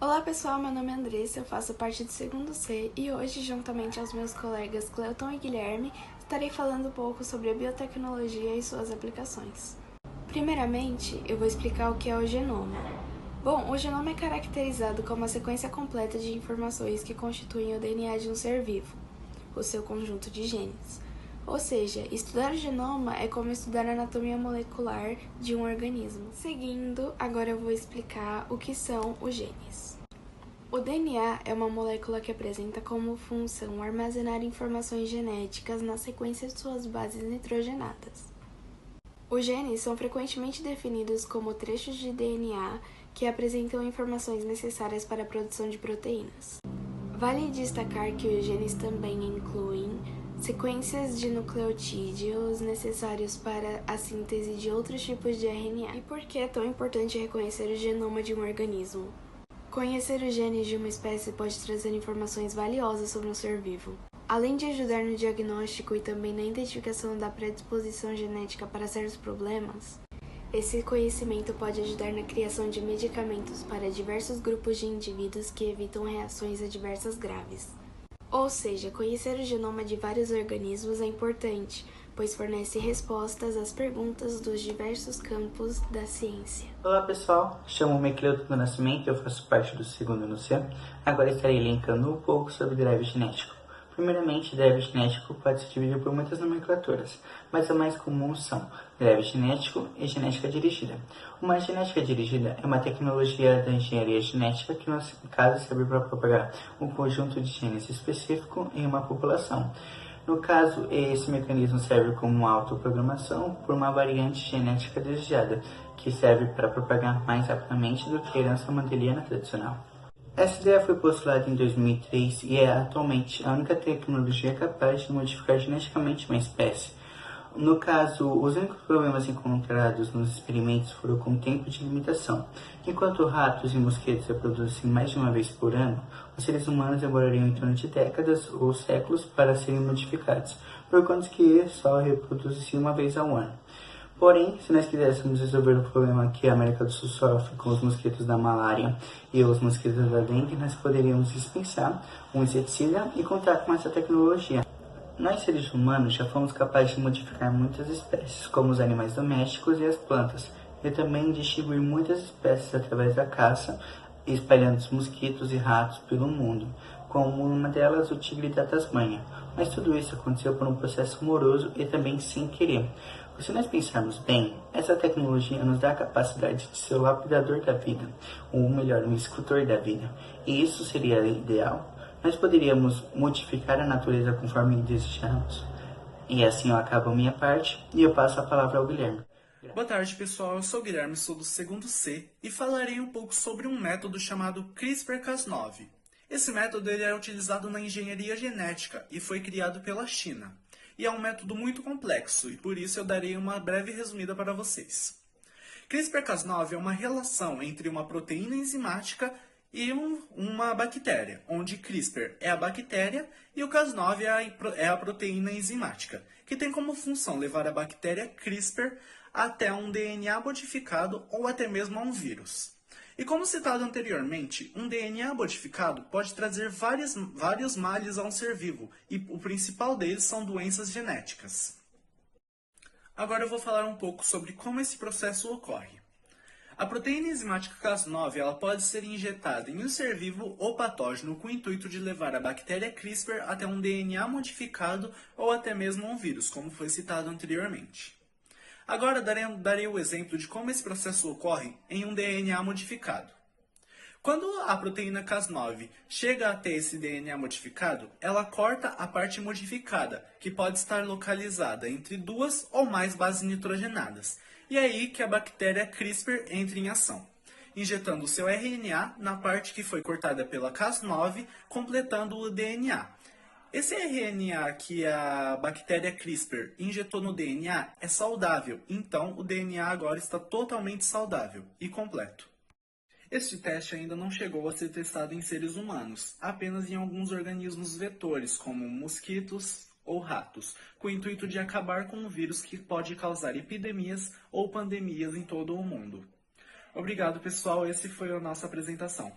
Olá pessoal, meu nome é Andressa, eu faço parte do segundo C e hoje, juntamente aos meus colegas Cleuton e Guilherme, estarei falando um pouco sobre a biotecnologia e suas aplicações. Primeiramente, eu vou explicar o que é o genoma. Bom, o genoma é caracterizado como a sequência completa de informações que constituem o DNA de um ser vivo, o seu conjunto de genes. Ou seja, estudar o genoma é como estudar a anatomia molecular de um organismo. Seguindo, agora eu vou explicar o que são os genes. O DNA é uma molécula que apresenta como função armazenar informações genéticas na sequência de suas bases nitrogenadas. Os genes são frequentemente definidos como trechos de DNA que apresentam informações necessárias para a produção de proteínas. Vale destacar que os genes também incluem sequências de nucleotídeos necessários para a síntese de outros tipos de RNA. E por que é tão importante reconhecer o genoma de um organismo? Conhecer os genes de uma espécie pode trazer informações valiosas sobre um ser vivo. Além de ajudar no diagnóstico e também na identificação da predisposição genética para certos problemas, esse conhecimento pode ajudar na criação de medicamentos para diversos grupos de indivíduos que evitam reações adversas graves. Ou seja, conhecer o genoma de vários organismos é importante, pois fornece respostas às perguntas dos diversos campos da ciência. Olá pessoal, chamo-me Cleuton do Nascimento e eu faço parte do segundo ano C. Agora estarei elencando um pouco sobre drive genético. Primeiramente, drive genético pode se dividir por muitas nomenclaturas, mas as mais comuns são drive genético e genética dirigida. Uma genética dirigida é uma tecnologia da engenharia genética que, no caso, serve para propagar um conjunto de genes específico em uma população. No caso, esse mecanismo serve como uma autoprogramação por uma variante genética desejada, que serve para propagar mais rapidamente do que a herança mendeliana tradicional. Essa ideia foi postulada em 2003 e é atualmente a única tecnologia capaz de modificar geneticamente uma espécie. No caso, os únicos problemas encontrados nos experimentos foram com tempo de limitação. Enquanto ratos e mosquitos reproduzem mais de uma vez por ano, os seres humanos demorariam em torno de décadas ou séculos para serem modificados, por conta que só reproduzem uma vez ao ano. Porém, se nós quiséssemos resolver o problema que a América do Sul sofre com os mosquitos da malária e os mosquitos da dengue, nós poderíamos dispensar um inseticida e contar com essa tecnologia. Nós, seres humanos, já fomos capazes de modificar muitas espécies, como os animais domésticos e as plantas, e também distribuir muitas espécies através da caça, espalhando os mosquitos e ratos pelo mundo, como uma delas o tigre da Tasmânia. Mas tudo isso aconteceu por um processo moroso e também sem querer. Se nós pensarmos bem, essa tecnologia nos dá a capacidade de ser o lapidador da vida, ou melhor, o escultor da vida, e isso seria ideal. Nós poderíamos modificar a natureza conforme desejamos. E assim eu acabo a minha parte e eu passo a palavra ao Guilherme. Boa tarde, pessoal. Eu sou o Guilherme, sou do segundo C e falarei um pouco sobre um método chamado CRISPR-Cas9. Esse método ele é utilizado na engenharia genética e foi criado pela China. E é um método muito complexo e por isso eu darei uma breve resumida para vocês. CRISPR-Cas9 é uma relação entre uma proteína enzimática e uma bactéria, onde CRISPR é a bactéria e o Cas9 é a proteína enzimática, que tem como função levar a bactéria CRISPR até um DNA modificado ou até mesmo a um vírus. E como citado anteriormente, um DNA modificado pode trazer vários males a um ser vivo, e o principal deles são doenças genéticas. Agora eu vou falar um pouco sobre como esse processo ocorre. A proteína enzimática Cas9 ela pode ser injetada em um ser vivo ou patógeno com o intuito de levar a bactéria CRISPR até um DNA modificado ou até mesmo um vírus, como foi citado anteriormente. Agora darei o exemplo de como esse processo ocorre em um DNA modificado. Quando a proteína Cas9 chega até esse DNA modificado, ela corta a parte modificada, que pode estar localizada entre duas ou mais bases nitrogenadas. E é aí que a bactéria CRISPR entra em ação, injetando o seu RNA na parte que foi cortada pela Cas9, completando o DNA. Esse RNA que a bactéria CRISPR injetou no DNA é saudável, então o DNA agora está totalmente saudável e completo. Este teste ainda não chegou a ser testado em seres humanos, apenas em alguns organismos vetores, como mosquitos ou ratos, com o intuito de acabar com um vírus que pode causar epidemias ou pandemias em todo o mundo. Obrigado, pessoal. Essa foi a nossa apresentação.